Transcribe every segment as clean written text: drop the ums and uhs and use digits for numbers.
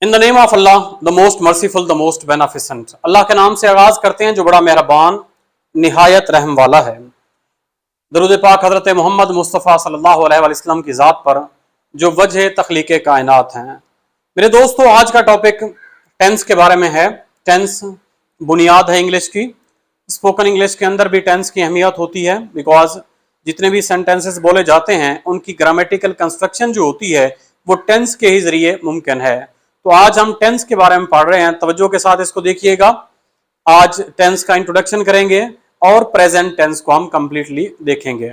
In the name of Allah the most merciful the most beneficent. Allah के नाम से आगाज करते हैं जो बड़ा मेहरबान निहायत रहम वाला है। दरूद पाक हजरत मोहम्मद मुस्तफ़ा सल्लल्लाहु अलैहि वसल्लम की ज़ात पर जो वजह तख्लीक कायनात हैं। मेरे दोस्तों, आज का टॉपिक टेंस के बारे में है। टेंस बुनियाद है इंग्लिश की। स्पोकन इंग्लिश के अंदर भी टेंस की अहमियत होती है, बिकॉज जितने भी सेंटेंसेस बोले जाते हैं उनकी ग्रामेटिकल कंस्ट्रक्शन जो होती है वो टेंस के ही जरिए मुमकिन है। तो आज हम टेंस के बारे में पढ़ रहे हैं, तवज्जो के साथ इसको देखिएगा। आज टेंस का इंट्रोडक्शन करेंगे और प्रेजेंट टेंस को हम कंप्लीटली देखेंगे।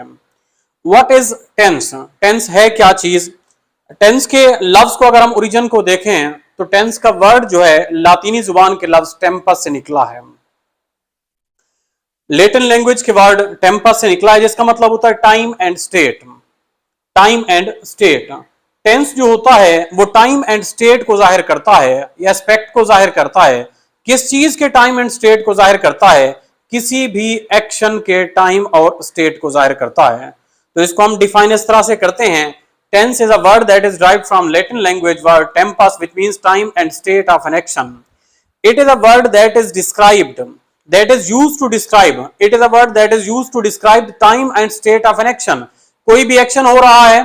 What is tense? टेंस है क्या चीज? टेंस के लफ्ज को अगर हम ओरिजिन को देखें तो टेंस का वर्ड जो है लातीनी जुबान के लफ्ज टेम्पस से निकला है। लेटिन लैंग्वेज के वर्ड टेम्पस से निकला है, जिसका मतलब होता है time and state. Time and state. Tense जो होता है वो टाइम एंड स्टेट को जाहिर करता है, या एस्पेक्ट को जाहिर करता है। किस चीज के टाइम एंड स्टेट को जाहिर करता है? किसी भी एक्शन के टाइम और स्टेट को जाहिर करता है। तो इसको हम डिफाइन इस तरह से करते हैं, tense is a word that is derived from Latin language word tempus, which means time and state of an action. It is a word that is described, that is used to describe. It is a word that is used to describe the time and state of an action. कोई भी action हो रहा है,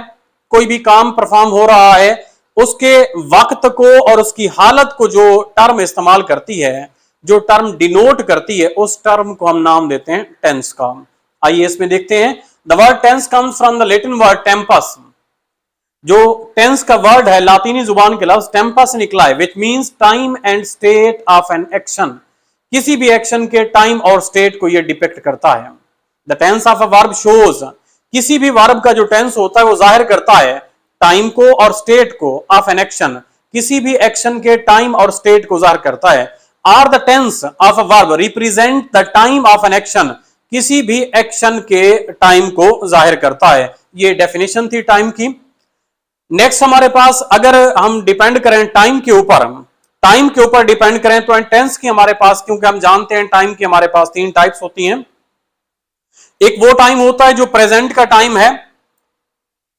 कोई भी काम perform हो रहा है, उसके वक्त को और उसकी हालत को जो टर्म इस्तेमाल करती है, जो टर्म डिनोट करती है, उस टर्म को हम नाम देते हैं टेंस का। आइए इसमें देखते हैं। The word tense comes from the Latin word टेम्पस। जो टेंस का वर्ड है लातीनी जुबान के लफ्ज टेम्पस से निकला है, which means time and state of an action. किसी भी एक्शन के टाइम और स्टेट को यह डिपेक्ट करता है। The tense of a verb shows, किसी भी वर्ब का जो टेंस होता है वो जाहिर करता है टाइम को और स्टेट को ऑफ एन एक्शन। किसी भी एक्शन के टाइम और स्टेट को जाहिर करता है। Or the tense of a verb represent the time of an action, किसी भी एक्शन के टाइम को जाहिर करता है। ये डेफिनेशन थी टाइम की। नेक्स्ट हमारे पास अगर हम डिपेंड करें टाइम के ऊपर डिपेंड करें तो टेंस की हमारे पास, क्योंकि हम जानते हैं टाइम की हमारे पास तीन टाइप्स होती हैं। एक वो टाइम होता है जो प्रेजेंट का टाइम है,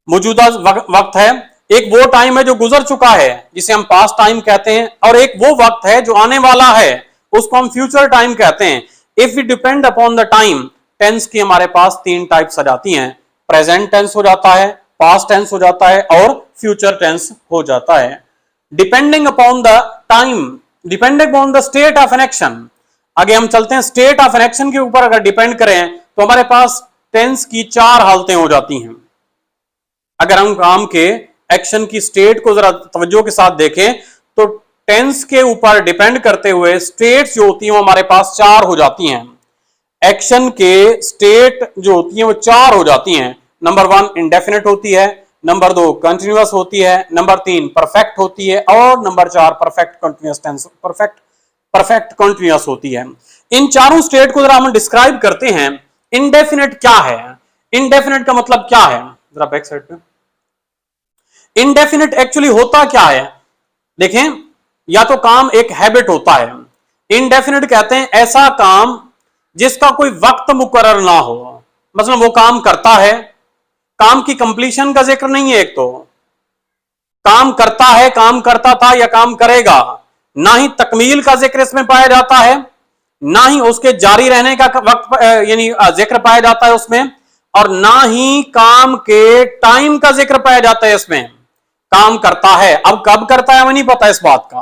मौजूदा वक्त है। एक वो टाइम है जो गुजर चुका है, जिसे हम पास्ट टाइम कहते हैं। और एक वो वक्त है जो आने वाला है, उसको हम फ्यूचर टाइम कहते हैं। If we depend upon the time, tense की हमारे पास तीन टाइप्स आ जाती हैं। प्रेजेंट टेंस हो जाता है, पास्ट टेंस हो जाता है और फ्यूचर टेंस हो जाता है। Depending upon the time, depending upon the state of an action. आगे हम चलते हैं। स्टेट ऑफ एन एक्शन के ऊपर अगर डिपेंड करें तो हमारे पास टेंस की चार हालतें हो जाती हैं। अगर हम काम के एक्शन की स्टेट को जरा तवज्जो के साथ देखें तो टेंस के ऊपर डिपेंड करते हुए स्टेट्स जो होती हैं वो हमारे पास चार हो जाती हैं। एक्शन के स्टेट जो होती हैं वो चार हो जाती हैं। नंबर वन इंडेफिनिट होती है, नंबर दो कंटिन्यूअस होती है, नंबर तीन परफेक्ट होती है और नंबर चार perfect continuous tense, perfect continuous होती है। इन चारों स्टेट को जरा हम डिस्क्राइब करते हैं। इंडेफिनिट क्या है? इंडेफिनिट का मतलब क्या है? जरा बैक साइड पे। इंडेफिनिट एक्चुअली होता क्या है? देखें, या तो काम एक हैबिट होता है। इंडेफिनिट कहते हैं ऐसा काम जिसका कोई वक्त मुकर्रर ना हो। मतलब वो काम करता है, काम की कंप्लीशन का जिक्र नहीं है। एक तो काम करता है, काम करता था या काम करेगा, ना ही तकमील का जिक्र इसमें पाया जाता है, ना ही उसके जारी रहने का वक्त यानी जिक्र पाया जाता है उसमें, और ना ही काम के टाइम का जिक्र पाया जाता है इसमें। काम करता है, अब कब करता है हमें नहीं पता इस बात का।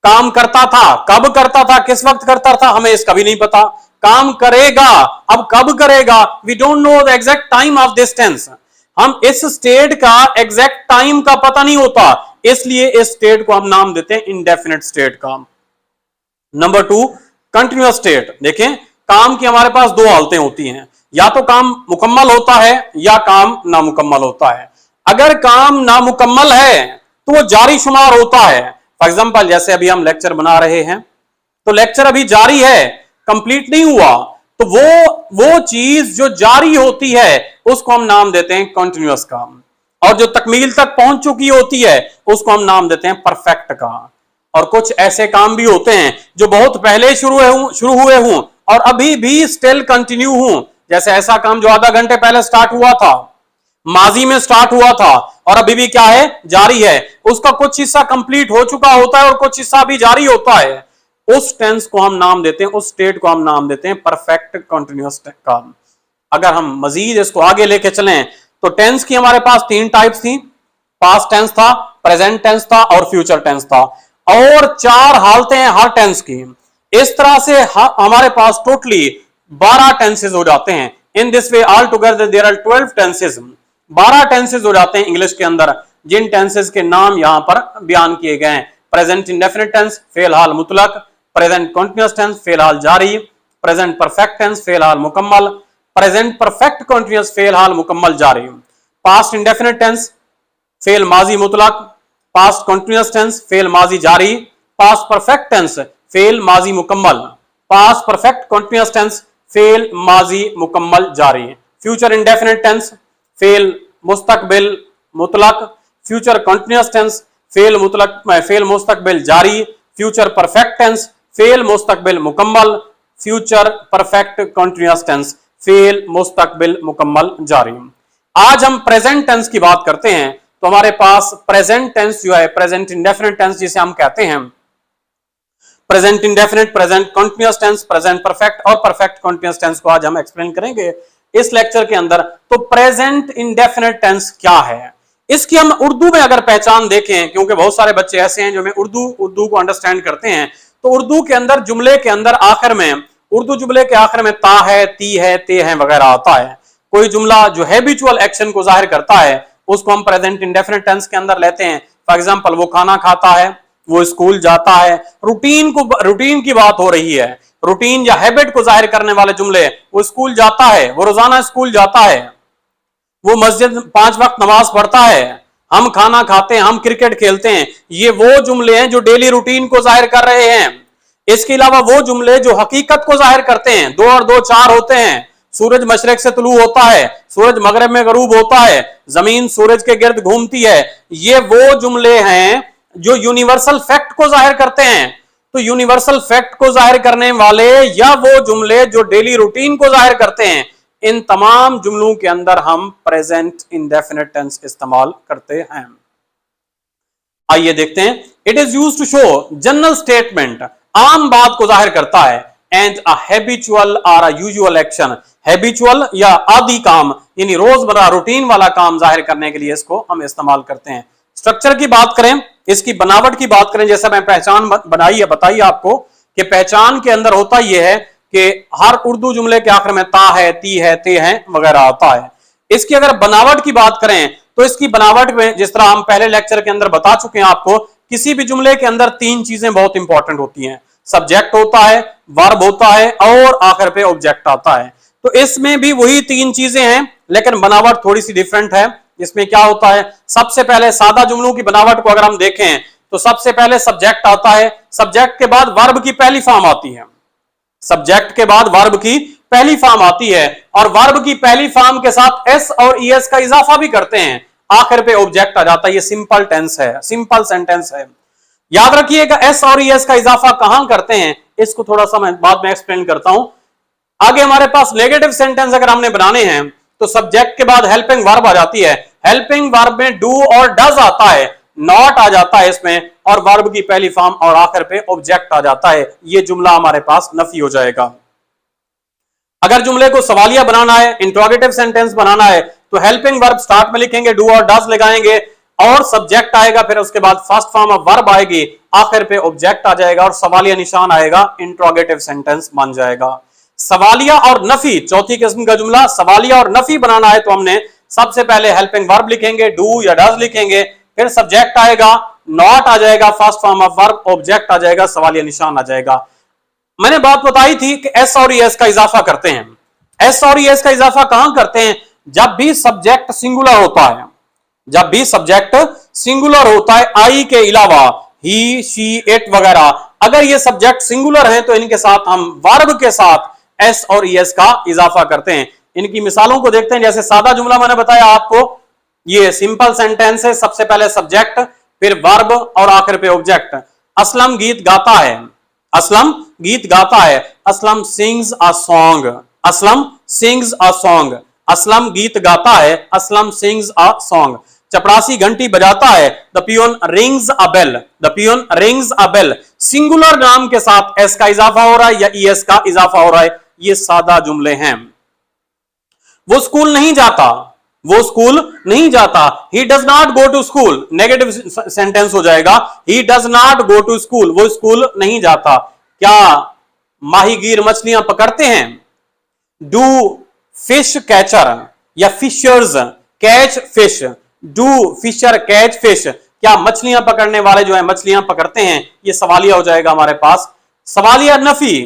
काम करता था, कब करता था, किस वक्त करता था, हमें इसका भी नहीं पता। काम करेगा, अब कब करेगा, we don't know the exact time of this tense. हम इस स्टेट का एग्जैक्ट टाइम का पता नहीं होता, इसलिए इस स्टेट को हम नाम देते हैं इंडेफिनिट स्टेट का। Number two continuous state. देखें, काम की हमारे पास दो हालतें होती हैं, या तो काम मुकम्मल होता है या काम नामुकम्मल होता है। अगर काम नामुकम्मल है तो वो जारी शुमार होता है। फॉर एग्जाम्पल, जैसे अभी हम लेक्चर बना रहे हैं तो लेक्चर अभी जारी है, कंप्लीट नहीं हुआ, तो वो चीज जो जारी होती है उसको हम नाम देते हैं कंटिन्यूअस का। और जो तकमील तक पहुंच चुकी होती है उसको हम नाम देते हैं परफेक्ट का। और कुछ ऐसे काम भी होते हैं जो बहुत पहले शुरू हुए हों और अभी भी स्टिल कंटिन्यू हूं। जैसे ऐसा काम जो आधा घंटे पहले स्टार्ट हुआ था माजी में स्टार्ट हुआ था और अभी भी क्या है, जारी है। उसका कुछ हिस्सा कंप्लीट हो चुका होता है और कुछ हिस्सा भी जारी होता है। उस टेंस को हम नाम देते हैं, उस स्टेट को हम नाम देते हैं परफेक्ट कंटिन्यूअस का। अगर हम मजीद इसको आगे लेके चलें तो टेंस की हमारे पास तीन टाइप्स थी, पास्ट टेंस था, प्रेजेंट टेंस था और फ्यूचर टेंस था, और चार हालतें हैं हर टेंस की। इस तरह से हमारे पास टोटली 12 टेंसेज हो जाते हैं। In this way all together there are 12 tenses. 12 tenses हो जाते हैं इंग्लिश के अंदर, जिन टेंसेज के नाम यहां पर बयान किए गए हैं। प्रेजेंट इंडेफिनिट टेंस, फेल हाल मुतलक, प्रेजेंट कंटीन्यूअस टेंस, फेल हाल जारी, प्रेजेंट परफेक्ट टेंस, फेल हाल मुकम्मल, प्रेजेंट परफेक्ट कंटीन्यूअस, फेल हाल मुकम्मल जारी, पास्ट इंडेफिनिट टेंस, फेल माजी मुतलक, पास्ट कंटीन्यूअस टेंस, फेल माजी जारी, पास्ट परफेक्ट टेंस, फेल माजी मुकम्मल, पास्ट परफेक्ट कंटीन्यूअस टेंस, फेल माजी मुकम्मल जारी, फ्यूचर इंडेफिनिट टेंस, फेल मुस्तकबिल मुतलक, फ्यूचर कंटीन्यूअस टेंस, फेल मुतलक फेल मुस्तकबिल जारी, फ्यूचर परफेक्ट टेंस, फेल मुस्तकबिल मुकम्मल, फ्यूचर परफेक्ट कंटीन्यूअस टेंस, फेल मुस्तकबिल मुकम्मल जारी। आज हम प्रेजेंट टेंस की बात करते हैं। तो हमारे पास प्रेजेंट टेंस जो है, प्रेजेंट इंडेफिनिट टेंस जिसे हम कहते हैं, present indefinite, present continuous tense, present perfect और परफेक्ट कंटीन्यूअस टेंस को आज हम एक्सप्लेन करेंगे इस लेक्चर के अंदर। तो प्रेजेंट इंडेफिनिट टेंस क्या है, इसकी हम उर्दू में अगर पहचान देखें, क्योंकि बहुत सारे बच्चे ऐसे हैं जो में उर्दू को अंडरस्टैंड करते हैं, तो उर्दू के अंदर जुमले के अंदर आखिर में, उर्दू जुमले के आखिर में ता है, ती है, ते है वगैरह आता है। कोई जुमला जो हैबिचुअल एक्शन को जाहिर करता है उसको हम प्रेजेंट इंडेफिनिट टेंस के अंदर लेते हैं। फॉर एग्जांपल, वो खाना खाता है, वो स्कूल जाता है। रूटीन की बात हो रही है, रूटीन या हैबिट को जाहिर करने वाले जुमले, वो स्कूल जाता है, वो रोजाना स्कूल जाता है, वो मस्जिद 5 वक्त नमाज पढ़ता है, हम खाना खाते हैं, हम क्रिकेट खेलते हैं। ये वो जुमले हैं जो डेली रूटीन को जाहिर कर रहे हैं। इसके अलावा वो जुमले जो हकीकत को जाहिर करते हैं, 2 और 2 4 होते हैं। सूरज मशरक से तुलू होता है, सूरज मगरब में गरूब होता है, जमीन सूरज के गिर्द घूमती है। ये वो जुमले हैं जो यूनिवर्सल फैक्ट को जाहिर करते हैं। तो यूनिवर्सल फैक्ट को जाहिर करने वाले या वो जुमले जो डेली रूटीन को जाहिर करते हैं, इन तमाम जुमलों के अंदर हम प्रेजेंट इंडेफिनिट टेंस इस्तेमाल करते हैं। आइए देखते हैं। It is used to show general statement, आम बात को जाहिर करता है, एंड अ हैबिचुअल और अ यूजुअल एक्शन, हैबिचुअल या आदि काम यानी रोजमर्रा रूटीन वाला काम जाहिर करने के लिए इसको हम इस्तेमाल करते हैं। स्ट्रक्चर की बात करें, इसकी बनावट की बात करें, जैसा मैं पहचान बनाई है, बताई आपको कि पहचान के अंदर होता यह है कि हर उर्दू जुमले के आखिर में ता है, ती है, ते है वगैरह आता है। इसकी अगर बनावट की बात करें तो इसकी बनावट में, जिस तरह हम पहले लेक्चर के अंदर बता चुके हैं आपको, किसी भी जुमले के अंदर 3 चीजें बहुत इंपॉर्टेंट होती हैं। सब्जेक्ट होता है, वर्ब होता है और आखिर पे ऑब्जेक्ट आता है। तो इसमें भी वही 3 चीजें हैं, लेकिन बनावट थोड़ी सी डिफरेंट है। इसमें क्या होता है, सबसे पहले सादा जुमलों की बनावट को अगर हम देखें तो सबसे पहले सब्जेक्ट आता है, सब्जेक्ट के बाद वर्ब की पहली फॉर्म आती है, सब्जेक्ट के बाद वर्ब की पहली फॉर्म आती है, और वर्ब की पहली फॉर्म के साथ एस और ईएस का इजाफा भी करते हैं, आखिर पे ऑब्जेक्ट आ जाता है। ये सिंपल टेंस है, सिंपल सेंटेंस है। याद रखिएगा एस और ईएस का इजाफा कहां करते हैं, इसको थोड़ा सा मैं बाद में एक्सप्लेन करता हूं। आगे हमारे पास नेगेटिव सेंटेंस अगर हमने बनाने हैं तो सब्जेक्ट के बाद हेल्पिंग वर्ब आ जाती है, हेल्पिंग वर्ब में डू और डज आता है, नॉट आ जाता है इसमें, और वर्ब की पहली फॉर्म और आखिर पे ऑब्जेक्ट आ जाता है। ये जुमला हमारे पास नफी हो जाएगा। अगर जुमले को सवालिया बनाना है, इंट्रोगेटिव सेंटेंस बनाना है, तो हेल्पिंग वर्ब स्टार्ट में लिखेंगे, डू और डज लगाएंगे, और सब्जेक्ट आएगा, फिर उसके बाद फर्स्ट फॉर्म ऑफ वर्ब आएगी, आखिर पे ऑब्जेक्ट आ जाएगा और सवालिया निशान आएगा, इंट्रोगेटिव सेंटेंस बन जाएगा। सवालिया और नफी, चौथी किस्म का जुमला, सवालिया और नफी बनाना है तो हमने सबसे पहले हेल्पिंग वर्ब लिखेंगे, डू या डज लिखेंगे, फिर सब्जेक्ट आएगा, नॉट आ जाएगा, first form of verb, object आ जाएगा, सवालिया निशान आ जाएगा। मैंने बात बताई थी कि एस और ईएस का इजाफा करते हैं। एस और ईएस का इजाफा कहां करते हैं, जब भी सब्जेक्ट सिंगुलर होता है, जब भी सब्जेक्ट सिंगुलर होता है, आई के अलावा ही, शी, इट वगैरह, अगर ये सब्जेक्ट सिंगुलर हैं तो इनके साथ हम वर्ब के साथ एस और ईएस का इजाफा करते हैं। इनकी मिसालों को देखते हैं। जैसे सादा जुमला मैंने बताया आपको, ये सिंपल सेंटेंस है, सबसे पहले सब्जेक्ट, फिर वर्ब और आखिर पे ऑब्जेक्ट। असलम गीत गाता है, असलम गीत गाता है, Aslam sings a song, Aslam sings a song, Aslam गीत गाता है, असलम सिंग्स अ सॉन्ग। चपरासी घंटी बजाता है, the peon rings a bell, the peon rings a bell. Singular नाम के साथ एस का इजाफा हो रहा है या ईएस का इजाफा हो रहा है, ये सादा जुमले हैं। वो स्कूल नहीं जाता, वो स्कूल नहीं जाता। He does not go to school, negative sentence हो जाएगा, he does not go to school, वो स्कूल नहीं जाता। क्या माहीगीर मछलियां पकड़ते हैं? डू फिश कैचर या fishers catch fish, do fisher catch fish, क्या मछलियां पकड़ने वाले जो है मछलियां पकड़ते हैं, ये सवालिया हो जाएगा हमारे पास। सवालिया नफी,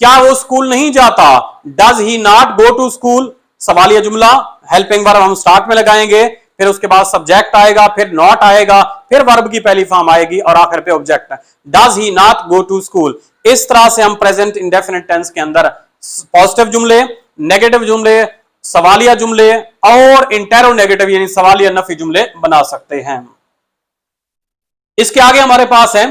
क्या वो स्कूल नहीं जाता? Does he not go to school, सवालिया जुमला, हेल्पिंग वर्ब हम स्टार्ट में लगाएंगे, फिर उसके बाद सब्जेक्ट आएगा, फिर नॉट आएगा, फिर वर्ब की पहली फॉर्म आएगी और आखिर पे object. Does he not go to school. इस तरह से हम प्रेजेंट इंडेफिनिट टेंस के अंदर पॉजिटिव जुमले, नेगेटिव जुमले, सवालिया जुमले और इंटेरोनेगेटिव यानी सवालिया नफी जुमले बना सकते हैं। इसके आगे हमारे पास है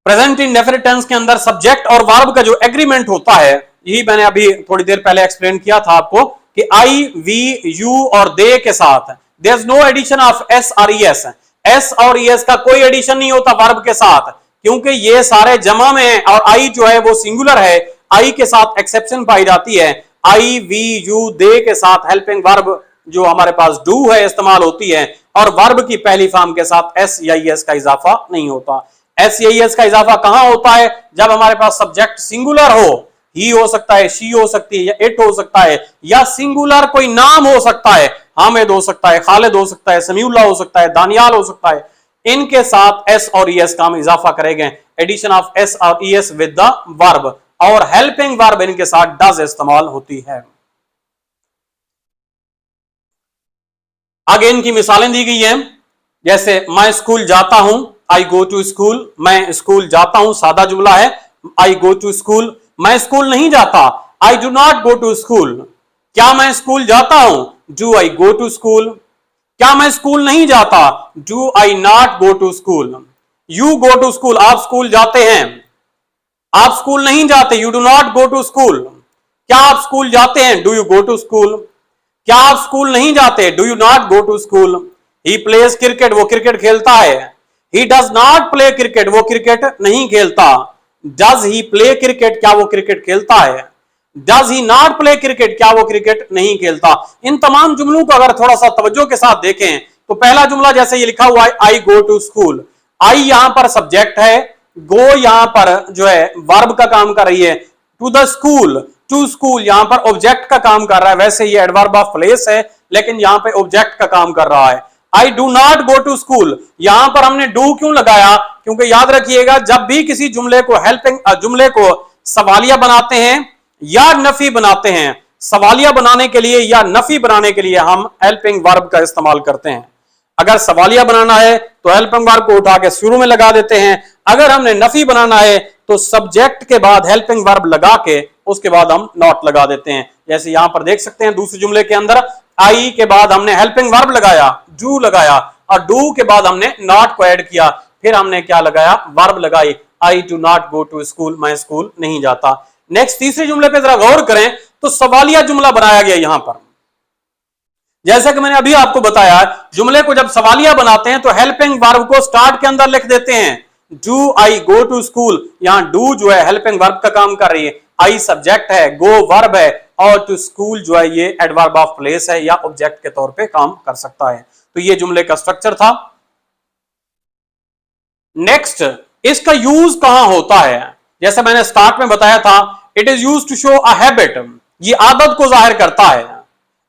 प्रेजेंट इंडेफिनिट टेंस के अंदर सब्जेक्ट और वर्ब का जो एग्रीमेंट होता है, यही मैंने अभी थोड़ी देर पहले एक्सप्लेन किया था आपको कि आई, वी, यू और दे के साथ there is no addition of s और ईएस। एस और ईएस का कोई एडिशन नहीं होता वर्ब के साथ, क्योंकि ये सारे जमा में है और आई जो है वो सिंगुलर है। आई के साथ एक्सेप्शन पाई जाती है। आई, वी, यू, दे के साथ हेल्पिंग वर्ब जो हमारे पास डू है इस्तेमाल होती है और वर्ब की पहली फॉर्म के साथ एस या ईएस का इजाफा नहीं होता। एस या ईएस का इजाफा कहां होता है? जब हमारे पास सब्जेक्ट सिंगुलर हो, ही हो सकता है, शी हो सकती है या इट हो सकता है, या सिंगुलर कोई नाम हो सकता है, हामिद हो सकता है, खालिद हो सकता है, समीउल्लाह हो सकता है, दानियाल हो सकता है। इनके साथ एस और ईएस का हम इजाफा करेंगे, एडिशन ऑफ एस और ईएस विद द वर्ब, और हेल्पिंग वर्ब इनके साथ डज इस्तेमाल होती है। आगे इनकी मिसालें दी गई हैं, जैसे मैं स्कूल जाता हूं, आई गो टू स्कूल, मैं स्कूल जाता हूं सादा जुमला है, आई गो टू स्कूल। मैं स्कूल नहीं जाता, I do not go to school. क्या मैं स्कूल जाता हूं? Do I go to school. क्या मैं स्कूल नहीं जाता? Do I not go to school. You go to school, आप स्कूल जाते हैं, आप स्कूल नहीं जाते, you do not go to school. क्या आप स्कूल जाते हैं? Do you go to school. क्या आप स्कूल नहीं जाते? Do you not go to school. He plays cricket, वो क्रिकेट खेलता है। He does not play cricket, वो क्रिकेट नहीं खेलता। डज ही प्ले क्रिकेट, क्या वो क्रिकेट खेलता है। Does he not play cricket, क्या वो क्रिकेट नहीं खेलता। इन तमाम जुमलों को अगर थोड़ा सा तवज्जो के साथ देखें तो पहला जुमला जैसे ये लिखा हुआ है आई गो टू स्कूल, आई यहां पर सब्जेक्ट है, गो यहां पर जो है वर्ब का काम कर रही है, to the school, to school यहां पर ऑब्जेक्ट का काम कर रहा है। वैसे ये एडवर्ब ऑफ प्लेस है लेकिन यहां पे ऑब्जेक्ट का काम कर रहा है। I do not go to school, यहां पर हमने डू क्यों लगाया? क्योंकि याद रखिएगा जब भी किसी जुमले को हेल्पिंग जुमले को सवालिया बनाते हैं या नफी बनाते हैं, सवालिया बनाने के लिए या नफी बनाने के लिए हम हेल्पिंग वर्ब का इस्तेमाल करते हैं। अगर सवालिया बनाना है तो हेल्पिंग वर्ब को उठा के शुरू में लगा देते हैं, अगर हमने नफी बनाना है तो सब्जेक्ट के बाद हेल्पिंग वर्ब लगा के उसके बाद हम नॉट लगा देते हैं। जैसे यहां पर देख सकते हैं दूसरे जुमले के अंदर आई के बाद हमने हेल्पिंग वर्ब लगाया, डू लगाया, और डू के बाद हमने नॉट को ऐड किया, फिर हमने क्या लगाया? वर्ब लगाई, I do not go to school, मैं स्कूल नहीं जाता। नेक्स्ट तीसरे जुमले पे जरा गौर करें तो सवालिया जुमला बनाया गया यहां पर। जैसा कि मैंने अभी आपको बताया जुमले को जब सवालिया बनाते हैं तो हेल्पिंग वर्ब को स्टार्ट के अंदर लिख देते हैं, do I go to school. यहां डू जो है हेल्पिंग वर्ब का काम कर रही है, आई सब्जेक्ट है, गो वर्ब है, और टू स्कूल जो है ये एडवर्ब ऑफ प्लेस है या ऑब्जेक्ट के तौर पे काम कर सकता है। तो ये जुमले का स्ट्रक्चर था। नेक्स्ट, इसका यूज कहां होता है? जैसे मैंने स्टार्ट में बताया था, it is use to show a habit, ये आदत को जाहिर करता है,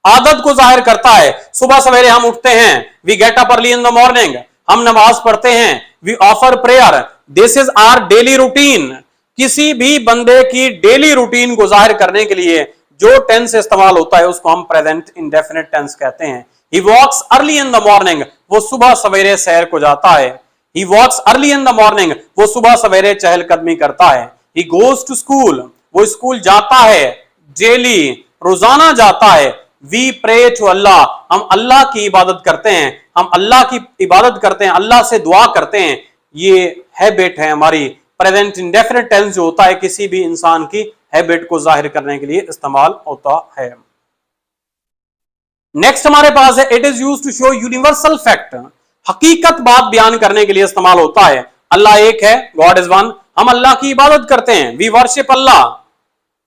आदत को जाहिर करता है। सुबह सवेरे हम उठते हैं, we get up early in the morning, हम नमाज पढ़ते हैं, we offer prayer, this is our daily routine. किसी भी बंदे की डेली रूटीन को जाहिर करने के लिए जो टेंस इस्तेमाल होता है उसको हम प्रेजेंट इंडेफिनिट टेंस कहते हैं। ही वॉक्स अर्ली इन द मॉर्निंग, वो सुबह सवेरे सैर को जाता है। ही वॉक्स अर्ली इन द मॉर्निंग, वो सुबह सवेरे चहलकदमी करता है। ही गोज टू स्कूल, वो स्कूल जाता है, डेली रोजाना जाता है। वी प्रे टू अल्लाह, हम अल्लाह की इबादत करते हैं, हम अल्लाह की इबादत करते हैं, अल्लाह से दुआ करते हैं। ये हैबिट है हमारी। प्रेजेंट इंडेफिनिट टेंस जो होता है किसी भी इंसान की हैबिट को जाहिर करने के लिए इस्तेमाल होता है। नेक्स्ट हमारे पास है it is use to show universal fact, हकीकत बात बयान करने के लिए इस्तेमाल होता है। अल्लाह एक है, गॉड इज वन, हम अल्लाह की इबादत करते हैं, वी वर्शिप अल्लाह।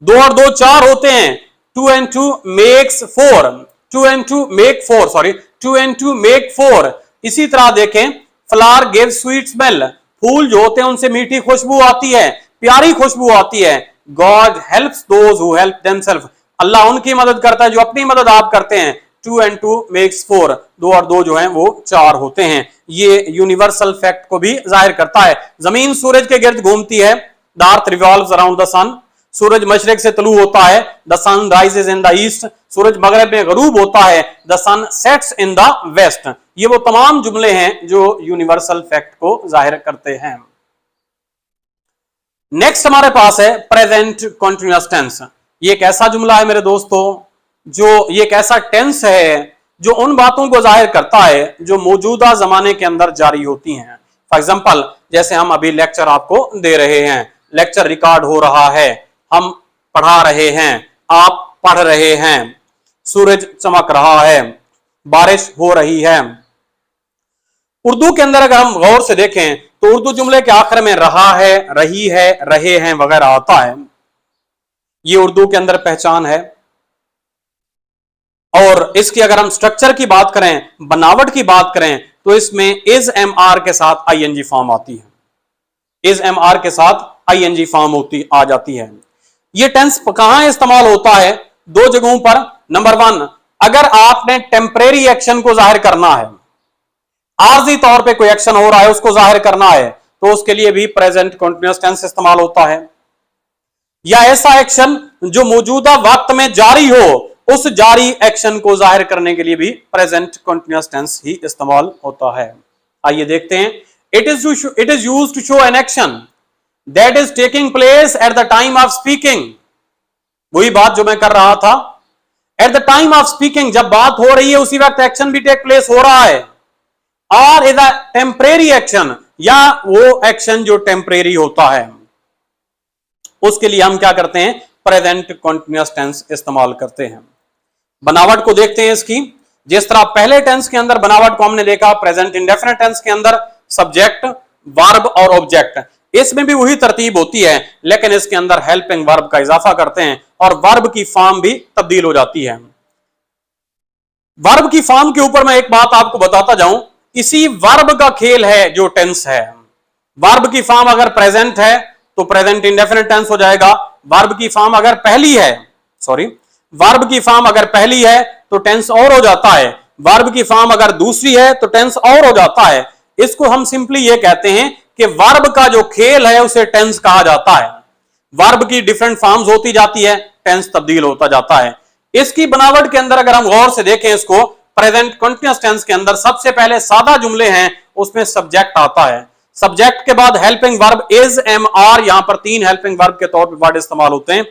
2 और 2 4 होते हैं, 2 and 2 makes 4, 2 and 2 make 4, sorry 2 and 2 make 4। इसी तरह देखें, फ्लावर गिव स्वीट स्मेल, फूल जो होते हैं उनसे मीठी खुशबू आती है, प्यारी खुशबू आती है। God helps those who help themself, Allah उनकी मदद करता है जो अपनी मदद आप करते हैं। 2 and 2 makes 4, 2 और 2 जो हैं वो 4 होते हैं। ये यूनिवर्सल फैक्ट को भी जाहिर करता है। जमीन सूरज के गिर्द घूमती है, the earth revolves around the sun, सूरज मशरिक से तलू होता है, the sun rises in the east, सूरज मगरब में गरूब होता है, the sun sets in the west. ये वो तमाम जुमले हैं जो यूनिवर्सल फैक्ट को जाहिर करते हैं। नेक्स्ट हमारे पास है प्रेजेंट कॉन्टिन्यूअस टेंस। ये एक ऐसा जुमला है मेरे दोस्तों, जो ये एक ऐसा टेंस है जो उन बातों को जाहिर करता है जो मौजूदा जमाने के अंदर जारी होती हैं। फॉर एग्जाम्पल, जैसे हम अभी लेक्चर आपको दे रहे हैं, लेक्चर रिकॉर्ड हो रहा है, हम पढ़ा रहे हैं, आप पढ़ रहे हैं, सूरज चमक रहा है, बारिश हो रही है। उर्दू के अंदर अगर हम गौर से देखें तो उर्दू जुमले के आखिर में रहा है, रही है, रहे हैं वगैरह आता है। ये उर्दू के अंदर पहचान है। और इसकी अगर हम स्ट्रक्चर की बात करें, बनावट की बात करें, तो इसमें इज एम आर के साथ आईएनजी फॉर्म आती है, इज एम आर के साथ आईएनजी फॉर्म होती आ जाती है। ये टेंस कहां इस्तेमाल होता है? 2 जगहों पर। नंबर 1, अगर आपने टेम्परेरी एक्शन को जाहिर करना है, आर्जी तौर पे कोई एक्शन हो रहा है उसको जाहिर करना है, तो उसके लिए भी प्रेजेंट कंटीन्यूअस टेंस इस्तेमाल होता है। या ऐसा एक्शन जो मौजूदा वक्त में जारी हो, उस जारी एक्शन को जाहिर करने के लिए भी प्रेजेंट कंटीन्यूअस टेंस ही इस्तेमाल होता है। आइए देखते हैं। It is used to show an action that is taking place at the time of speaking. वही बात जो मैं कर रहा था, at the time of speaking, जब बात हो रही है उसी वक्त एक्शन भी टेक प्लेस हो रहा है। और इज अ टेम्परेरी एक्शन, या वो एक्शन जो टेम्परेरी होता है, उसके लिए हम क्या करते हैं? प्रेजेंट कंटीन्यूअस टेंस इस्तेमाल करते हैं। बनावट को देखते हैं इसकी। जिस तरह पहले टेंस के अंदर बनावट को हमने देखा, प्रेजेंट इंडेफिनिट टेंस के अंदर सब्जेक्ट, वर्ब और ऑब्जेक्ट, इसमें भी वही तरतीब होती है, लेकिन इसके अंदर हेल्पिंग वर्ब का इजाफा करते हैं और वर्ब की फॉर्म भी तब्दील हो जाती है। वर्ब की फॉर्म के ऊपर मैं एक बात आपको बताता जाऊं, इसी वर्ब का खेल है जो टेंस है। वर्ब की फॉर्म अगर प्रेजेंट है तो प्रेजेंट इंडेफिनिट टेंस हो जाएगा। वर्ब की फॉर्म अगर पहली है, वर्ब की फॉर्म अगर पहली है तो टेंस और हो जाता है। वर्ब की फॉर्म अगर दूसरी है तो टेंस और हो जाता है। इसको हम सिंपली ये कहते हैं कि वर्ब का जो खेल है उसे टेंस कहा जाता है। वर्ब की डिफरेंट फॉर्म्स होती जाती है, टेंस तब्दील होता जाता है। इसकी बनावट के अंदर अगर हम गौर से देखें इसको, प्रेजेंट कंटीन्यूअस टेंस के अंदर सबसे पहले सादा जुमले हैं, उसमें सब्जेक्ट आता है। सब्जेक्ट के बाद helping verb is, am, are. यहां पर 3 हेल्पिंग वर्ब के तौर पर वर्ड इस्तेमाल होते हैं,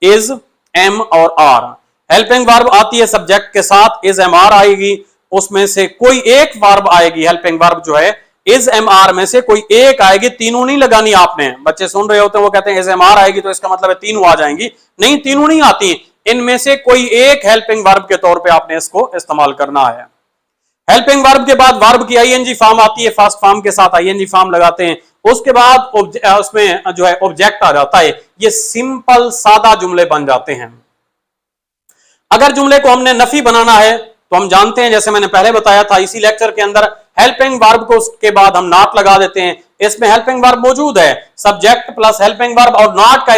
इज, एम और आर। हेल्पिंग वर्ब आती है सब्जेक्ट के साथ, इज, एम, आर आएगी। उसमें से कोई एक वर्ब आएगी, हेल्पिंग वर्ब जो है इज, एम, आर में से कोई एक आएगी। तीनों नहीं लगानी आपने। बच्चे सुन रहे होते हैं, वो कहते हैं इज, एम, आर आएगी तो इसका मतलब है तीनों आ जाएंगी। नहीं, तीनों नहीं आती, इनमें से कोई एक हेल्पिंग वर्ब के तौर पे आपने इसको इस्तेमाल करना है। हेल्पिंग वर्ब के बाद वर्ब की आईएनजी फॉर्म आती है, फर्स्ट फॉर्म के साथ आईएनजी फॉर्म लगाते हैं। उसके बाद उसमें जो है ऑब्जेक्ट आ जाता है। ये सिंपल सादा जुमले बन जाते हैं। अगर जुमले को हमने नफी बनाना है तो हम जानते हैं, जैसे मैंने पहले बताया था इसी लेक्चर के अंदर, हेल्पिंग वर्ब को उसके बाद हम नॉट लगा देते हैं। इसमें हेल्पिंग वर्ब मौजूद है, सब्जेक्ट प्लस हेल्पिंग वर्ब और नॉट का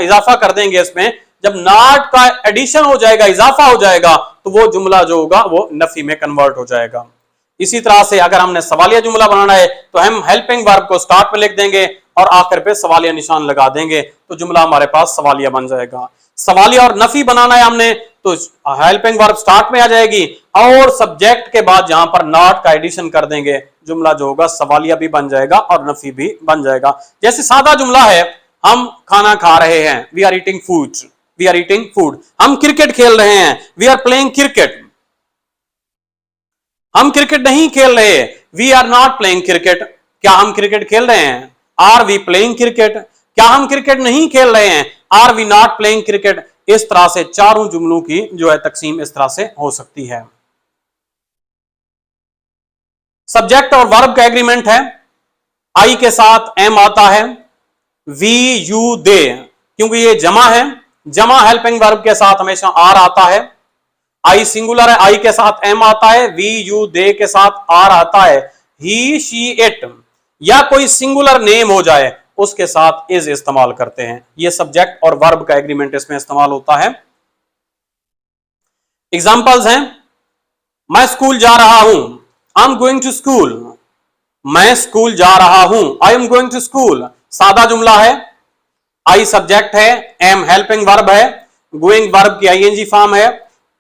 इजाफा कर देंगे इसमें। जब नॉट का एडिशन हो जाएगा, इजाफा हो जाएगा, तो वो जुमला जो होगा वो नफी में कन्वर्ट हो जाएगा। इसी तरह से अगर हमने सवालिया जुमला बनाना है तो हम हेल्पिंग वर्ब को स्टार्ट में लिख देंगे और आखिर पे सवालिया निशान लगा देंगे, तो जुमला हमारे पास सवालिया बन जाएगा। सवालिया और नफी बनाना है हमने तो हेल्पिंग वर्ब स्टार्ट में आ जाएगी और सब्जेक्ट के बाद जहां पर नॉट का एडिशन कर देंगे, जुमला जो होगा सवालिया भी बन जाएगा और नफी भी बन जाएगा। जैसे सादा जुमला है, हम खाना खा रहे हैं, we are eating food, we are eating food. हम क्रिकेट खेल रहे हैं, वी आर प्लेइंग क्रिकेट। हम क्रिकेट नहीं खेल रहे, we are not playing cricket. क्या हम क्रिकेट खेल रहे हैं? Are we playing cricket. क्या हम क्रिकेट नहीं खेल रहे हैं? Are we not playing cricket. इस तरह से चारों जुमलों की जो है तकसीम इस तरह से हो सकती है। सब्जेक्ट और वर्ब का एग्रीमेंट है, आई के साथ एम आता है, वी यू दे, क्योंकि ये जमा है, जमा हेल्पिंग वर्ब के साथ हमेशा आर आता है। आई सिंगुलर है, आई के साथ एम आता है, वी यू दे के साथ आर आता है। ही शी इट या कोई सिंगुलर नेम हो जाए उसके साथ इज इस्तेमाल करते हैं। ये सब्जेक्ट और वर्ब का एग्रीमेंट इसमें इस्तेमाल होता है। एग्जांपल्स हैं, मैं स्कूल जा रहा हूं, I am going to school, मैं स्कूल जा रहा हूं, I am going to school, सादा जुमला है, आई सब्जेक्ट है, एम हेल्पिंग वर्ब है, गोइंग वर्ब की आईएनजी फॉर्म है,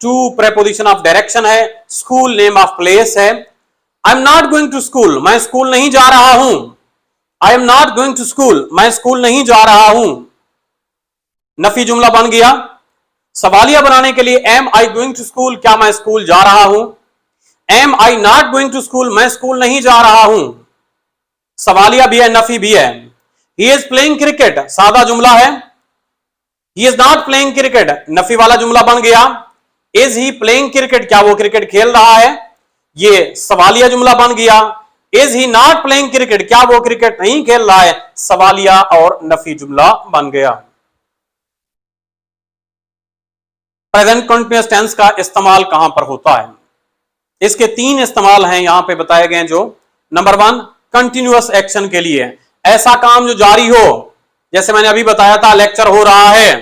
टू प्रेपोजिशन ऑफ डायरेक्शन है, स्कूल नेम ऑफ प्लेस है। I am not going to school, मैं स्कूल नहीं जा रहा हूं, I am not going to school, मैं स्कूल नहीं जा रहा हूं, नफी जुमला बन गया। सवालिया बनाने के लिए am I going to school, क्या मैं स्कूल जा रहा हूं, am I not going to school, मैं स्कूल नहीं जा रहा हूं, सवालिया भी है, नफी भी है। ही इज प्लेइंग क्रिकेट, सादा जुमला है, he is not playing cricket, Nafi वाला जुमला बन गया। इज ही प्लेइंग क्रिकेट, क्या वो क्रिकेट खेल रहा है, ये सवालिया जुमला बन गया। Is he not playing cricket, क्या वो क्रिकेट नहीं खेल रहा है, सवालिया और नफी जुमला बन गया। प्रेजेंट कंटीन्यूअस टेंस का इस्तेमाल कहां पर होता है, इसके तीन इस्तेमाल हैं यहां पे बताए गए। जो नंबर 1 कंटिन्यूअस एक्शन के लिए, ऐसा काम जो जारी हो, जैसे मैंने अभी बताया था लेक्चर हो रहा है,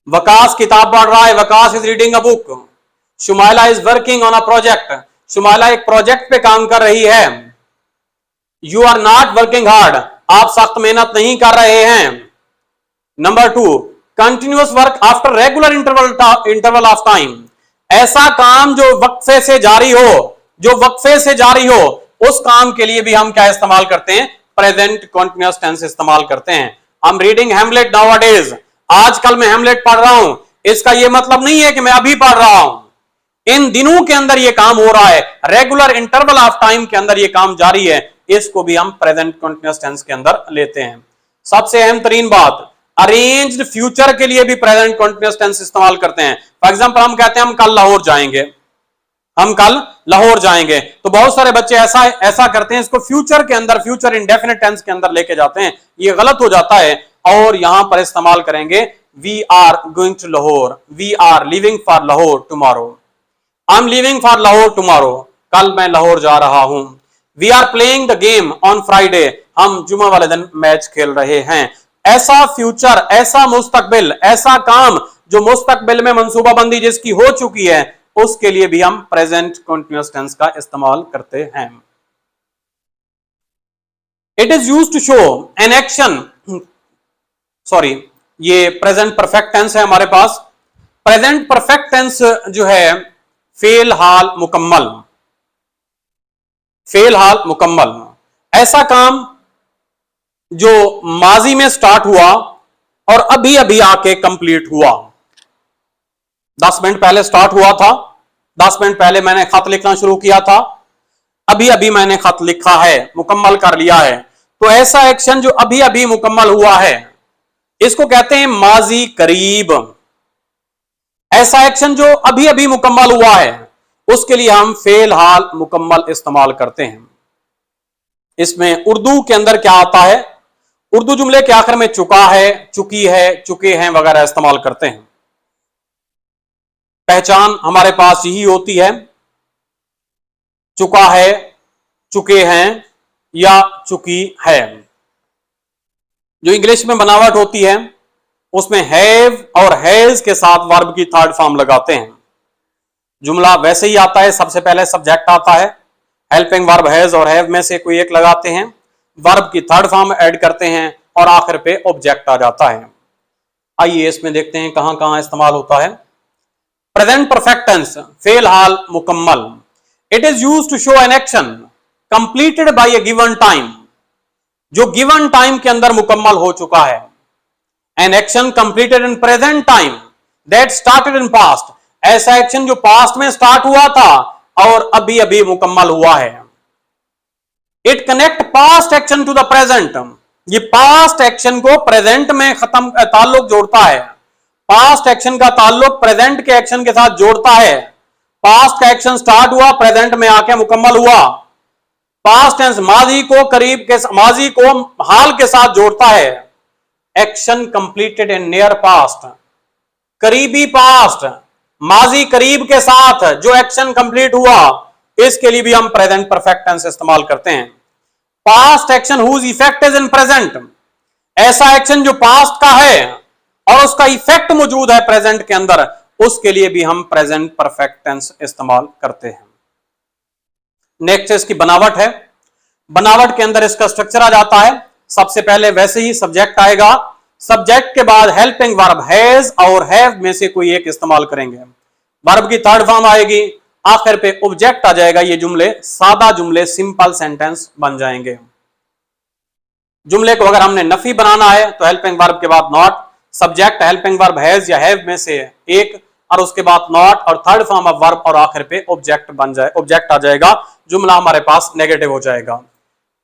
वकास किताब पढ़ रहा है, Waqas is reading a book, Shumaila is working on a project, Shumaila एक प्रोजेक्ट पे काम कर रही है। You are not working hard, आप सख्त मेहनत नहीं कर रहे हैं। Number 2 continuous work after regular interval of time, ऐसा काम जो वक्फे से जारी हो, जो वक्फे से जारी हो, उस काम के लिए भी हम क्या इस्तेमाल करते हैं, प्रेजेंट कंटीन्यूअस टेंस इस्तेमाल करते हैं। I am reading Hamlet nowadays, आजकल मैं हेमलेट पढ़ रहा हूं, इसका यह मतलब नहीं है कि मैं अभी पढ़ रहा हूं, इन दिनों के अंदर यह काम हो रहा है, रेगुलर इंटरवल ऑफ टाइम के अंदर यह काम जारी है, इसको भी हम प्रेजेंट कंटीन्यूअस टेंस के अंदर लेते हैं। सबसे अहम तरीन बात, अरेंज्ड फ्यूचर के लिए भी प्रेजेंट कंटीन्यूअस टेंस इस्तेमाल करते हैं। फॉर एग्जांपल हम कहते हैं हम कल लाहौर जाएंगे, हम कल लाहौर जाएंगे, तो बहुत सारे बच्चे ऐसा करते हैं, इसको फ्यूचर के अंदर, फ्यूचर इंडेफिनिट टेंस के अंदर लेके जाते हैं, ये गलत हो जाता है। और यहां पर इस्तेमाल करेंगे we are going to Lahore, we are living for Lahore tomorrow, I am living for Lahore tomorrow, कल मैं लाहौर जा रहा हूं। We are playing the game on Friday, हम जुमा वाले दिन मैच खेल रहे हैं। ऐसा फ्यूचर, ऐसा मुस्तकबिल, ऐसा काम जो मुस्तकबिल में मंसूबाबंदी जिसकी हो चुकी है, उसके लिए भी हम प्रेजेंट कंटीन्यूअस टेंस का इस्तेमाल करते हैं। It is used to show an action, sorry ये प्रेजेंट परफेक्ट टेंस है हमारे पास। प्रेजेंट परफेक्ट टेंस जो है फेल हाल मुकम्मल, फेल हाल मुकम्मल, ऐसा काम जो माजी में स्टार्ट हुआ और अभी अभी आके कंप्लीट हुआ। 10 मिनट पहले स्टार्ट हुआ था, 10 मिनट पहले मैंने खत लिखना शुरू किया था, अभी अभी मैंने खत लिखा है, मुकम्मल कर लिया है, तो ऐसा एक्शन जो अभी अभी मुकम्मल हुआ है इसको कहते हैं माजी करीब। ऐसा एक्शन जो अभी अभी मुकम्मल हुआ है उसके लिए हम फेल हाल मुकम्मल इस्तेमाल करते हैं। इसमें उर्दू के अंदर क्या आता है, उर्दू जुमले के आखिर में चुका है, चुकी है, चुके हैं वगैरह इस्तेमाल करते हैं। पहचान हमारे पास यही होती है, चुका है, चुके हैं या चुकी है। जो इंग्लिश में बनावट होती है उसमें हैव और हैज के साथ वर्ब की थर्ड फॉर्म लगाते हैं। जुमला वैसे ही आता है, सबसे पहले सब्जेक्ट आता है, हेल्पिंग वर्ब हैज और हैव में से कोई एक लगाते हैं, वर्ब की थर्ड फॉर्म ऐड करते हैं और आखिर पे ऑब्जेक्ट आ जाता है। आइए इसमें देखते हैं कहां कहां इस्तेमाल होता है। प्रेजेंट परफेक्ट टेंस फेल हाल मुकम्मल, it is used to show an action completed by a given time, जो गिवन टाइम के अंदर मुकम्मल हो चुका है। An action completed in present time that started in past, ऐसा एक्शन जो पास्ट में स्टार्ट हुआ था और अभी अभी मुकम्मल हुआ है। It connect past action to the present, ये पास्ट एक्शन को प्रेजेंट में खत्म ताल्लुक जोड़ता है, पास्ट एक्शन का ताल्लुक प्रेजेंट के एक्शन के साथ जोड़ता है। पास्ट का एक्शन स्टार्ट हुआ, प्रेजेंट में आके मुकम्मल हुआ। पास्ट टेंस माजी को माजी को हाल के साथ जोड़ता है। Action completed in near past, करीबी पास्ट, माजी करीब के साथ जो एक्शन कंप्लीट हुआ, इसके लिए भी हम प्रेजेंट परफेक्ट टेंस इस्तेमाल करते हैं। Past action whose effect is in present, ऐसा एक्शन जो पास्ट का है और उसका इफेक्ट मौजूद है प्रेजेंट के अंदर, उसके लिए भी हम प्रेजेंट परफेक्ट टेंस इस्तेमाल करते हैं। नेक्स्ट इसकी बनावट है। बनावट के अंदर इसका स्ट्रक्चर आ जाता है। सबसे पहले वैसे ही सब्जेक्ट आएगा, सब्जेक्ट के बाद हेल्पिंग वर्ब हैज और हैव में से कोई एक इस्तेमाल करेंगे। वर्ब की थर्ड फॉर्म आएगी, आखिर पे ऑब्जेक्ट आ जाएगा। ये जुमले सादा जुमले, सिंपल सेंटेंस बन जाएंगे। जुमले को अगर हमने नफी बनाना है तो हेल्पिंग वर्ब के बाद not, subject helping verb has या हैव में से एक, और उसके बाद नॉट और थर्ड फॉर्म ऑफ वर्ब और आखिर पे ऑब्जेक्ट बन जाए, ऑब्जेक्ट आ जाएगा। जुमला हमारे पास नेगेटिव हो जाएगा।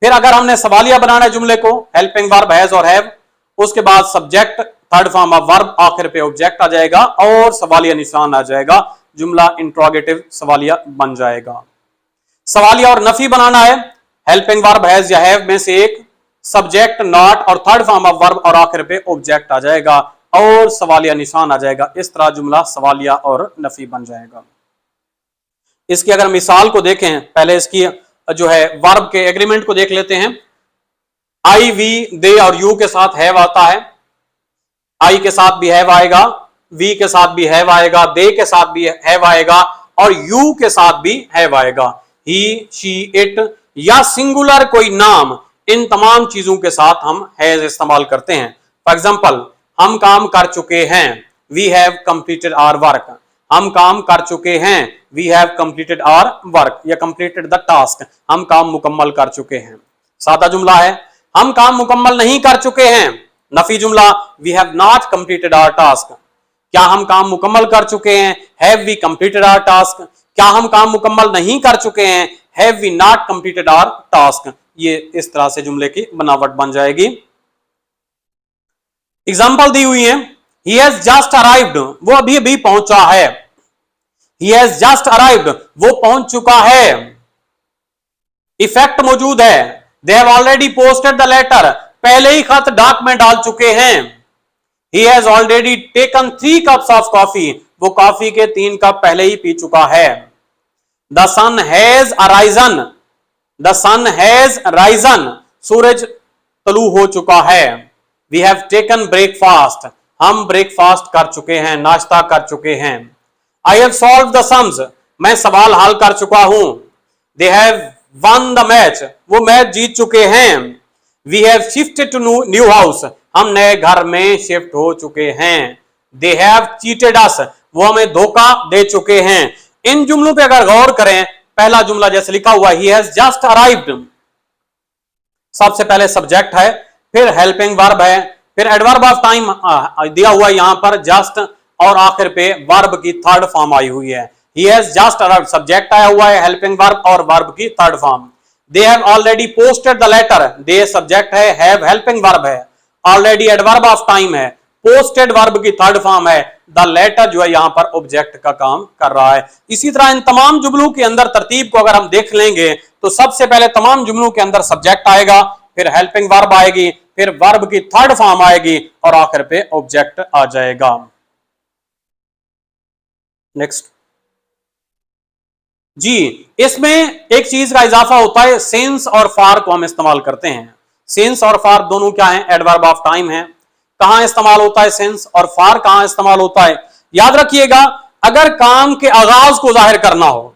फिर अगर हमने सवालिया बनाना है जुमले को, हेल्पिंग वर्ब हैज और हैव, उसके बाद subject third form of verb आखिर पे ऑब्जेक्ट आ जाएगा और सवालिया निशान आ जाएगा। जुमला इंट्रोगेटिव सवालिया बन जाएगा। सवालिया और नफी बनाना है, हेल्पिंग वर्ब हैज या हैव में से एक, सब्जेक्ट नॉट और थर्ड फॉर्म ऑफ वर्ब और आखिर पे ऑब्जेक्ट आ जाएगा और सवालिया निशान आ जाएगा। इस तरह जुमला सवालिया और नफी बन जाएगा। इसकी अगर मिसाल को देखें, पहले इसकी जो है वर्ब के एग्रीमेंट को देख लेते हैं। आई, वी, दे और यू के साथ हैव आता है। आई के साथ भी हैव आएगा, वी के साथ भी हैव आएगा, दे के साथ भी हैव आएगा और यू के साथ भी हैव आएगा। ही, शी, इट या सिंगुलर कोई नाम, इन तमाम चीजों के साथ हम हैज इस्तेमाल करते हैं। फॉर एग्जाम्पल, हम काम कर चुके हैं, we have completed our work. हम काम कर चुके हैं, we have completed our work या कंप्लीटेड द टास्क, हम काम मुकम्मल कर चुके हैं। सादा जुमला है। हम काम मुकम्मल नहीं कर चुके हैं, नफी जुमला, we have not completed our task. क्या हम काम मुकम्मल कर चुके हैं, have we completed our task. क्या हम काम मुकम्मल नहीं कर चुके हैं, have we not completed our task. ये इस तरह से जुमले की बनावट बन जाएगी। एग्जाम्पल दी हुई है, he has just arrived, वो अभी अभी पहुंचा है। he has just arrived, वो पहुंच चुका है। इफेक्ट मौजूद है, they have already posted the letter, पहले ही खत डाक में डाल चुके हैं। he has already taken 3 cups of coffee, वो कॉफी के 3 कप पहले ही पी चुका है। the sun has arisen, the sun has risen, सूरज तलू हो चुका है। We have taken breakfast, हम ब्रेकफास्ट कर चुके हैं, नाश्ता कर चुके हैं। I have solved the sums, मैं सवाल हल कर चुका हूं। They have won the match, वो मैच जीत चुके हैं। We have shifted to new house, हम नए घर में शिफ्ट हो चुके हैं। They have cheated us, वो हमें धोखा दे चुके हैं। इन जुमलों पे अगर गौर करें, पहला जुमला जैसे लिखा हुआ he has just arrived, सबसे पहले सब्जेक्ट है, फिर हेल्पिंग वर्ब है, फिर एडवर्ब ऑफ टाइम दिया हुआ यहां पर जस्ट, और आखिर पे वर्ब की थर्ड फॉर्म आई हुई है। He has just arrived, subject आया हुआ है, हेल्पिंग वर्ब और वर्ब की third form. They have already posted the letter, they subject है, हैव हेल्पिंग वर्ब है, ऑलरेडी एडवर्ब ऑफ टाइम है, पोस्टेड वर्ब की थर्ड फॉर्म है, द लेटर जो है यहां पर ऑब्जेक्ट का काम कर रहा है। इसी तरह इन तमाम जुमलों के अंदर तरतीब को अगर हम देख लेंगे तो सबसे पहले तमाम जुमलों के अंदर सब्जेक्ट आएगा, फिर हेल्पिंग वर्ब आएगी, फिर वर्ब की थर्ड फॉर्म आएगी और आखिर पे ऑब्जेक्ट आ जाएगा। नेक्स्ट जी, इसमें एक चीज का इजाफा होता है, सिंस और फॉर को हम इस्तेमाल करते हैं। सिंस और फॉर दोनों क्या हैं, एडवर्ब ऑफ टाइम है। कहां इस्तेमाल होता है सिंस, और फॉर कहां इस्तेमाल होता है। याद रखिएगा, अगर काम के आगाज को जाहिर करना हो,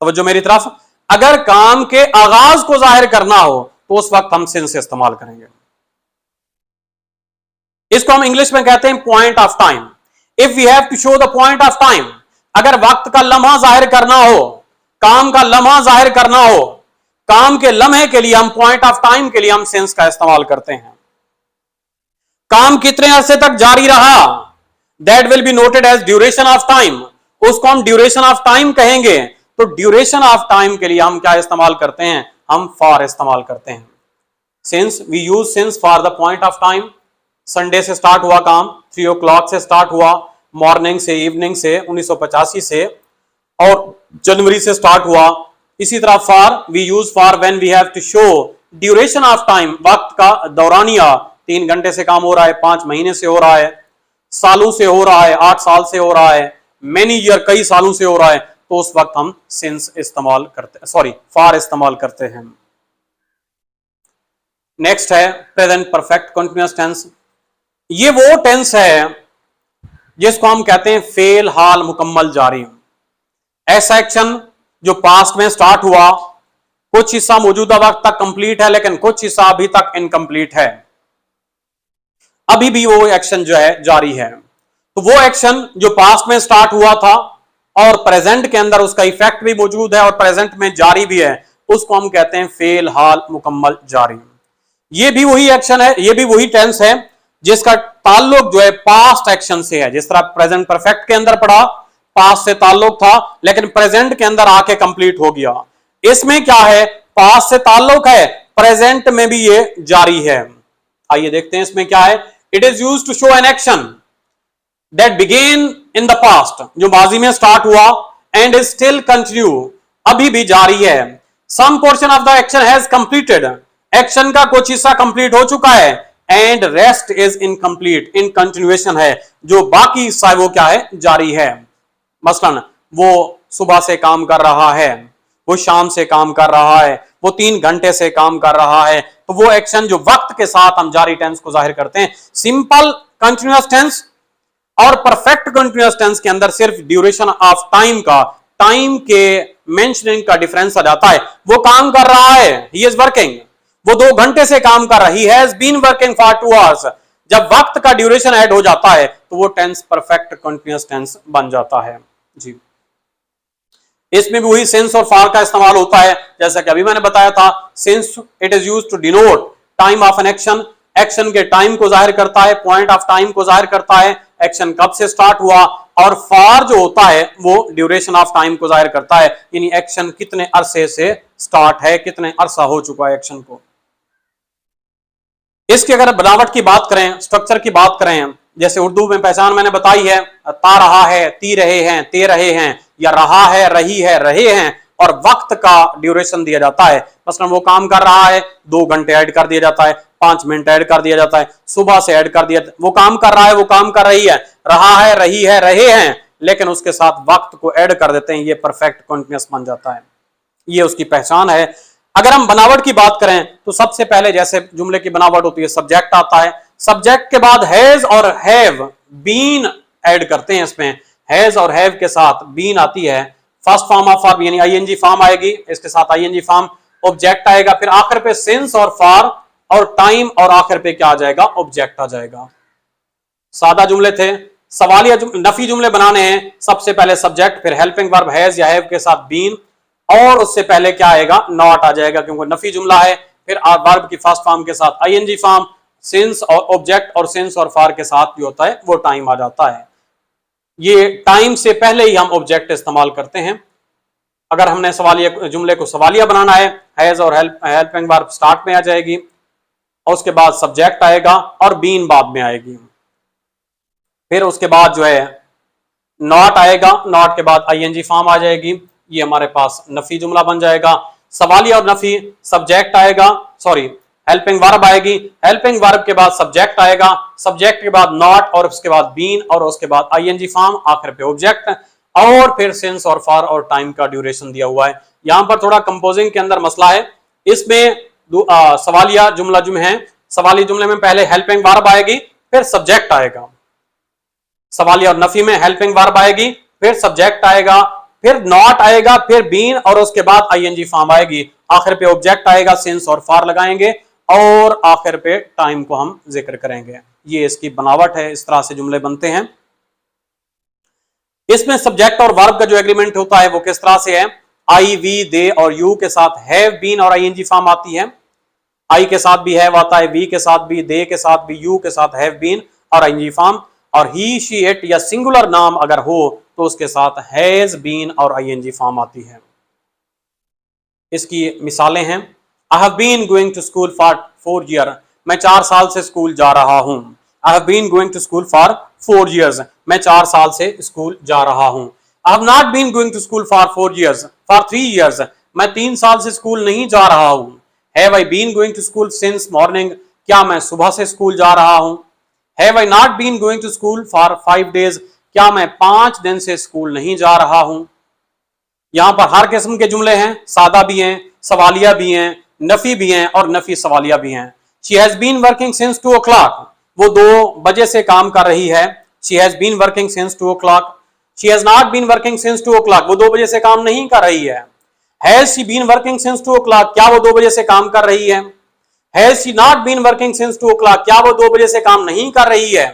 तवज्जो मेरी तरफ, अगर काम के आगाज को जाहिर करना हो तो उस वक्त हम सिंस इस्तेमाल करेंगे। इसको हम इंग्लिश में कहते हैं point of time. If we have to show the point of time, अगर वक्त का लम्हा जाहिर करना हो, काम का लम्हा जाहिर करना हो, काम के लम्हे के लिए हम पॉइंट ऑफ टाइम के लिए हम सिंस का इस्तेमाल करते हैं। काम कितने अरसे तक जारी रहा, that will be noted as duration of time, उसको हम ड्यूरेशन ऑफ टाइम कहेंगे। तो ड्यूरेशन ऑफ टाइम के लिए हम क्या इस्तेमाल करते हैं, हम फॉर इस्तेमाल करते हैं। Since, we use since for the point of time. Sunday से स्टार्ट हुआ काम, 3 o'clock से स्टार्ट हुआ, मॉर्निंग से, इवनिंग से, 1985 से, और जनवरी से स्टार्ट हुआ। इसी तरह for we use for when we have to show duration of time, वक्त का दौरानिया, 3 घंटे से काम हो रहा है, 5 महीने से हो रहा है, सालों से हो रहा है, 8 साल से हो रहा है, मेनी ईयर, कई सालों से हो रहा है, तो उस वक्त हम सिंस इस्तेमाल करते हैं, सॉरी फॉर इस्तेमाल करते हैं। नेक्स्ट है प्रेजेंट परफेक्ट कंटीन्यूअस टेंस। ये वो टेंस है जिसको हम कहते हैं फेल हाल मुकम्मल जारी। ऐसा एक्शन जो पास्ट में स्टार्ट हुआ, कुछ हिस्सा मौजूदा वक्त तक कंप्लीट है, लेकिन कुछ हिस्सा अभी तक इनकम्प्लीट है, अभी भी वो एक्शन जो है जारी है। तो वो एक्शन जो पास्ट में स्टार्ट हुआ था और प्रेजेंट के अंदर उसका इफेक्ट भी मौजूद है और प्रेजेंट में जारी भी है, उसको हम कहते हैं फेल हाल मुकम्मल जारी। ये भी वही एक्शन है, ये भी वही टेंस है जिसका ताल्लुक जो है पास्ट एक्शन से है। जिस तरह प्रेजेंट परफेक्ट के अंदर पड़ा, पास्ट से ताल्लुक था, लेकिन प्रेजेंट के अंदर आके कंप्लीट हो गया। इसमें क्या है, पास्ट से ताल्लुक है, प्रेजेंट में भी ये जारी है। आइए देखते हैं इसमें क्या है। It is used to show an action that began in the past, जो माजी में स्टार्ट हुआ, एंड इज स्टिल कंटिन्यू, अभी भी जारी है। Some portion of the action has completed, action का कुछ हिस्सा कंप्लीट हो चुका है, and rest is incomplete, in continuation है, जो बाकी हिस्सा है वो क्या है, जारी है। मसलन वो सुबह से काम कर रहा है, वो शाम से काम कर रहा है, वो 3 घंटे से काम कर रहा है, तो वो एक्शन जो वक्त के साथ हम जारी टेंस को जाहिर करते हैं। सिंपल कंटिन्यूअस टेंस और परफेक्ट कंटिन्यूअस टेंस के अंदर सिर्फ ड्यूरेशन ऑफ टाइम का, टाइम के मेंशनिंग का डिफरेंस आ जाता है। वो काम कर रहा है, ही इज वर्किंग, वो 2 घंटे से काम कर रही है, has been working for 2 hours। जब वक्त का ड्यूरेशन ऐड हो जाता है तो वो टेंस परफेक्ट कंटिन्यूअस टेंस बन जाता है जी। इसमें भी वही सिंस और फॉर का इस्तेमाल होता है, जैसा कि अभी मैंने बताया था। Since it is used to denote time of an action, action के टाइम को जाहिर करता है, पॉइंट ऑफ टाइम को जाहिर करता है, एक्शन कब से स्टार्ट हुआ। और फॉर जो होता है वो ड्यूरेशन ऑफ टाइम को जाहिर करता है, यानी एक्शन कितने अरसे से स्टार्ट है, कितने अरसा हो चुका है एक्शन को। इसकी अगर बनावट की बात करें, स्ट्रक्चर की बात करें, जैसे उर्दू में पहचान मैंने बताई है, ता रहा है, ती रहे हैं, ते रहे हैं, या रहा है, रही है, रहे हैं, और वक्त का ड्यूरेशन दिया जाता है। मसलन वो काम कर रहा है, 2 घंटे ऐड कर दिया जाता है, 5 मिनट ऐड कर दिया जाता है, सुबह से ऐड कर दिया, वो काम कर रहा है, वो काम कर रही है, रहा है, रही है, रहे हैं, लेकिन उसके साथ वक्त को ऐड कर देते हैं, ये परफेक्ट कंटिन्यूअस बन जाता है। ये उसकी पहचान है। अगर हम बनावट की बात करें तो सबसे पहले जैसे जुमले की बनावट होती है, सब्जेक्ट आता है, सब्जेक्ट के बाद हैज और हैव, बीन ऐड करते हैं इसमें, हैज और हैव के साथ बीन आती है, फर्स्ट फॉर्म ऑफ वर्ब यानी आईएनजी फॉर्म आएगी, इसके साथ आईएनजी फॉर्म, ऑब्जेक्ट आएगा, फिर आखिर पे सिंस और फॉर और टाइम, और आखिर पे क्या आ जाएगा, ऑब्जेक्ट आ जाएगा। सादा जुमले थे। सवालिया नफी जुमले बनाने हैं, सबसे पहले सब्जेक्ट, फिर हेल्पिंग वर्ब हैज या हैव के साथ बीन, और उससे पहले क्या आएगा, नॉट आ जाएगा क्योंकि नफी जुमला है, फिर वर्ब की फर्स्ट फॉर्म के साथ आईएनजी फॉर्म, सिंस और ऑब्जेक्ट, और सिंस और फॉर के साथ जो होता है वो टाइम आ जाता है। ये टाइम से पहले ही हम ऑब्जेक्ट इस्तेमाल करते हैं। अगर हमने सवालिया जुमले को सवालिया बनाना है, हैज और हेल्पिंग वर्ब स्टार्ट में आ जाएगी, और उसके बाद सब्जेक्ट आएगा और बीन बाद में आएगी, फिर उसके बाद जो है नॉट आएगा, नॉट के बाद आईएनजी फॉर्म आ जाएगी, ये हमारे पास नफी जुमला बन जाएगा। सवालिया और नफी, सब्जेक्ट आएगा, सॉरी हेल्पिंग वर्ब आएगी, हेल्पिंग वर्ब के बाद सब्जेक्ट आएगा, सब्जेक्ट के बाद नॉट, और उसके बाद बीन, और उसके बाद आईएनजी फॉर्म, आखिर पे ऑब्जेक्ट, और फिर सिंस और फॉर और टाइम का ड्यूरेशन दिया हुआ है। यहां पर थोड़ा कंपोजिंग के अंदर मसला है। इसमें सवालिया जुमला जो है, सवालिया जुमले में पहले हेल्पिंग वर्ब आएगी, फिर सब्जेक्ट आएगा। सवालिया और नफी में हेल्पिंग वर्ब आएगी, फिर सब्जेक्ट आएगा, फिर नॉट आएगा, फिर बीन, और उसके बाद आईएनजी फॉर्म आएगी, आखिर पे ऑब्जेक्ट आएगा, सिंस और फॉर लगाएंगे, और आखिर पे टाइम को हम जिक्र करेंगे। ये इसकी बनावट है, इस तरह से जुमले बनते हैं। इसमें सब्जेक्ट और वर्ब का जो एग्रीमेंट होता है वो किस तरह से है, आई, वी, दे और यू के साथ हैव, बीन और आईएनजी फॉर्म आती है। आई के साथ भी हैव आता है, वी के साथ भी, दे के साथ भी, यू के साथ हैव, बीन और आईएनजी फॉर्म, और ही, शी, इट या सिंगुलर नाम अगर हो तो उसके साथ हैज, बीन और आईएनजी फॉर्म आती है। इसकी मिसालें हैं, I have been going to school for 4 years, मैं 4 साल से स्कूल जा रहा हूं। I have been going to school for 4 years, मैं 4 साल से स्कूल जा रहा हूं। I have not been going to school for 4 years, for 3 years, मैं 3 साल से स्कूल नहीं जा रहा हूं। Have I been going to school since morning, क्या मैं सुबह से स्कूल जा रहा हूं। Have I not been going to school for 5 days, क्या मैं 5 दिन से स्कूल नहीं जा रहा हूं। यहां पर हर किस्म के जुमले हैं, सादा भी हैं, सवालिया भी हैं, नफी भी हैं और नफी सवालिया भी हैं। She has been working since 2 o'clock, वो 2 बजे से काम कर रही है। She has been working since 2 o'clock। She has not been working since 2 o'clock, वो 2 बजे से काम नहीं कर रही है। Has she been working since 2 o'clock, क्या वो 2 बजे से काम कर रही है। Has she not been working since 2 o'clock, क्या वो 2 बजे से काम नहीं कर रही है।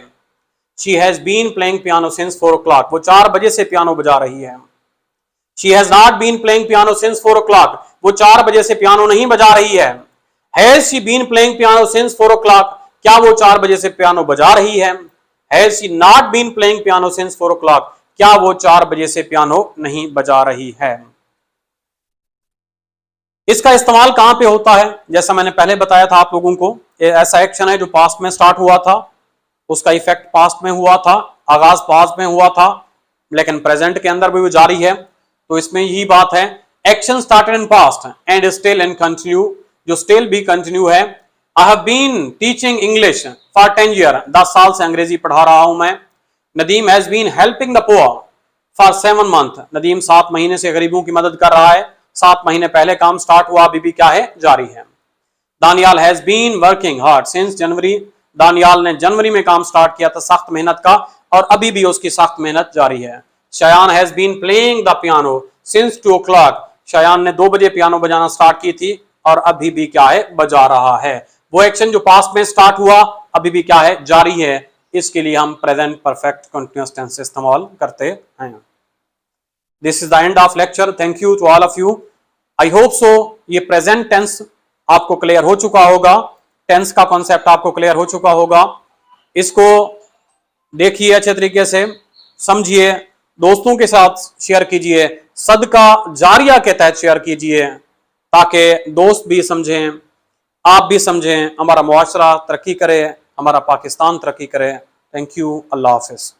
She has been playing piano since 4 o'clock, वो 4 बजे से पियानो बजा रही है। She has not been playing piano since 4 o'clock, वो 4 बजे से पियानो नहीं बजा रही है। Has she been playing piano since 4 o'clock, क्या वो 4 बजे से पियानो बजा रही है। Has she not been playing piano since 4 o'clock, क्या वो 4 बजे से पियानो नहीं बजा रही है। इसका इस्तेमाल कहां पे होता है, जैसा मैंने पहले बताया था आप लोगों को, ऐसा एक्शन है जो पास्ट में स्टार्ट हुआ था, उसका इफेक्ट पास्ट में हुआ था, आगाज पास्ट में हुआ था, लेकिन प्रेजेंट के अंदर भी वो जारी है। तो इसमें यही बात है, action started in past and still and continue, जो स्टिल भी कंटिन्यू है। I have been teaching English for 10 years, 10 साल से अंग्रेजी पढ़ा रहा हूं मैं। Nadeem has been helping the poor for 7 months, Nadeem 7 महीने से गरीबों की मदद कर रहा है। 7 महीने पहले काम स्टार्ट हुआ, अभी भी क्या है, जारी है। Daniyal has been working hard since January, Daniyal ने जनवरी में काम स्टार्ट किया था सख्त मेहनत का, और अभी भी उसकी सख्त मेहनत जारी है। Shayan has been playing the piano since 2 o'clock, Shayan ने 2 बजे पियानो बजाना स्टार्ट की थी और अभी भी क्या है, बजा रहा है। वो एक्शन जो पास्ट में स्टार्ट हुआ अभी भी क्या है, जारी है। इसके लिए हम प्रेजेंट परफेक्ट कंटीन्यूअस टेंस इस्तेमाल करते हैं। This is the end of lecture, thank you to all of you. I hope so ये प्रेजेंट टेंस आपको क्लियर हो चुका होगा, टेंस का कॉन्सेप्ट आपको क्लियर हो चुका होगा। इसको देखिए अच्छे तरीके से, समझिए, दोस्तों के साथ शेयर कीजिए, सदका जारिया के तहत शेयर कीजिए, ताकि दोस्त भी समझें, आप भी समझें, हमारा मुआशरा तरक्की करे, हमारा पाकिस्तान तरक्की करे। Thank you, Allah Hafiz.